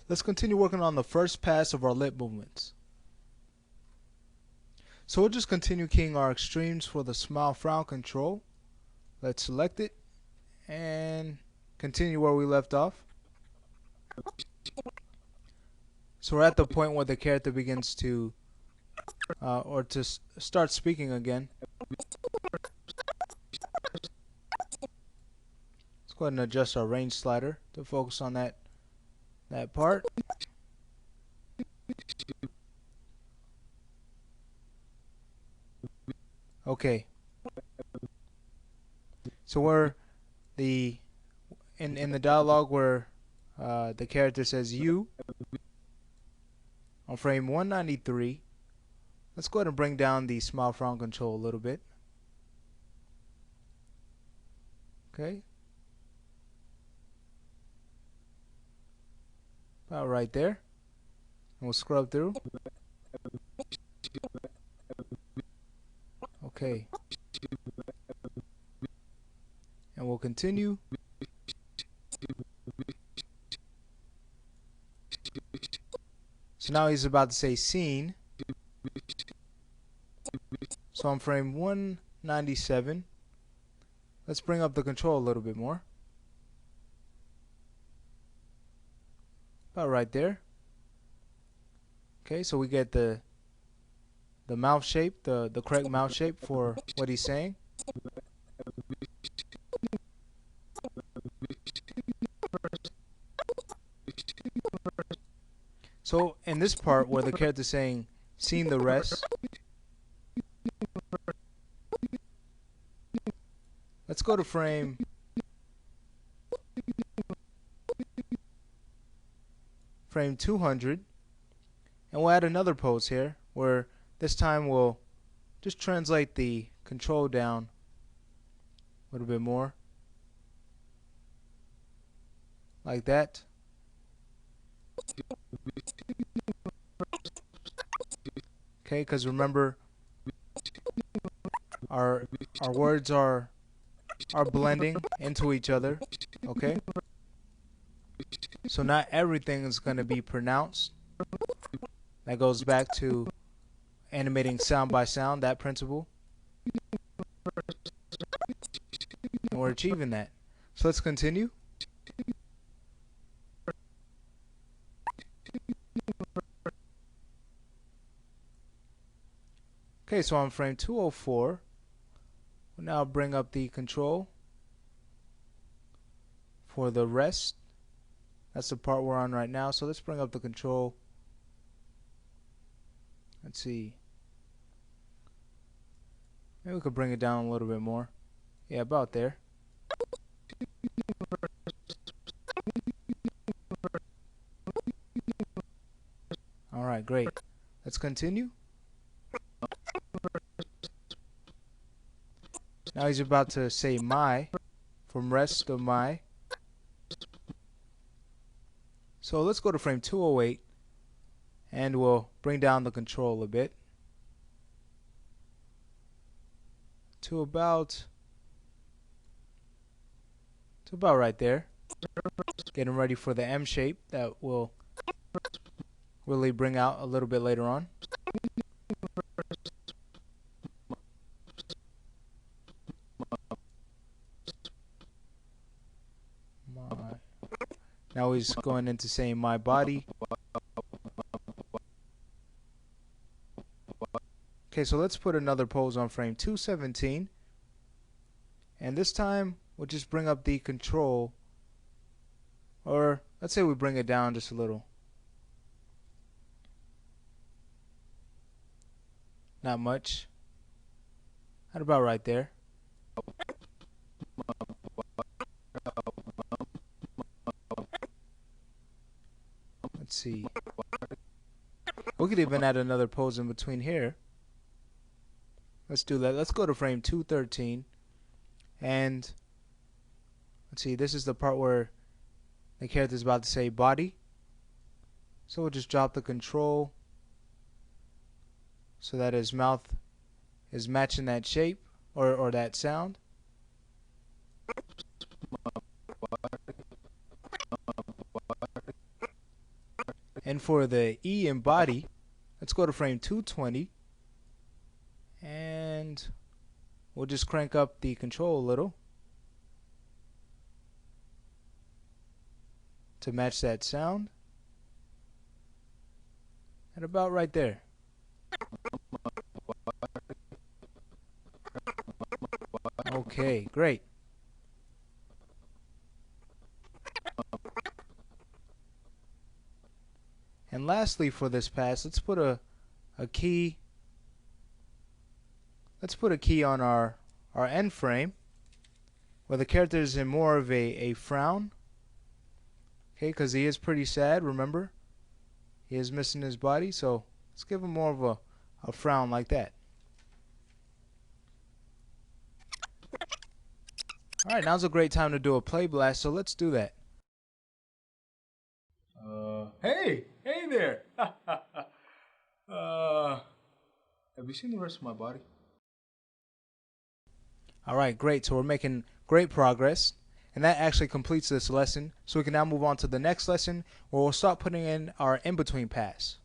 Let's continue working on the first pass of our lip movements. So we'll just continue keying our extremes for the smile frown control. Let's select it and continue where we left off. So we're at the point where the character begins to start speaking again. Let's go ahead and adjust our range slider to focus on that part. Okay. So we're in the dialogue where the character says you on frame 193. Let's go ahead and bring down the smile frown control a little bit. Okay. About right there. And we'll scrub through. Okay. And we'll continue. So now he's about to say scene. So on frame 197, let's bring up the control a little bit more. About right there. Okay, so we get the mouth shape, the correct mouth shape for what he's saying. So in this part where the character's saying seen the rest, let's go to frame 200, and we'll add another pose here where this time we'll just translate the control down a little bit more, like that. Okay, because remember our words are blending into each other. Okay, so not everything is going to be pronounced. That goes back to animating sound by sound, that principle, and we're achieving that. So let's continue. Okay, so on frame 204, we'll now bring up the control for the rest. That's the part we're on right now. So let's bring up the control. Let's see. Maybe we could bring it down a little bit more. Yeah, about there. Alright, great. Let's continue. Now he's about to say my from rest of my. So let's go to frame 208 and we'll bring down the control a bit to about right there. Getting ready for the M shape that will really bring out a little bit later on. Now he's going into saying my body. Okay, so let's put another pose on frame 217. And this time we'll just bring up the control, or let's say we bring it down just a little. Not much. At about right there. Let's see. We could even add another pose in between here. Let's do that. Let's go to frame 213. And let's see, this is the part where the character is about to say body. So we'll just drop the control so that his mouth is matching that shape or that sound. And for the E in body, let's go to frame 220, and we'll just crank up the control a little to match that sound. And about right there. Okay, great. And lastly for this pass, let's put a key. Let's put a key on our end frame where the character is in more of a frown. Okay, because he is pretty sad, remember? He is missing his body, so let's give him more of a frown like that. Alright, now's a great time to do a play blast, so let's do that. Hey there! Have you seen the rest of my body? Alright, great. So we're making great progress. And that actually completes this lesson. So we can now move on to the next lesson where we'll start putting in our in-between pass.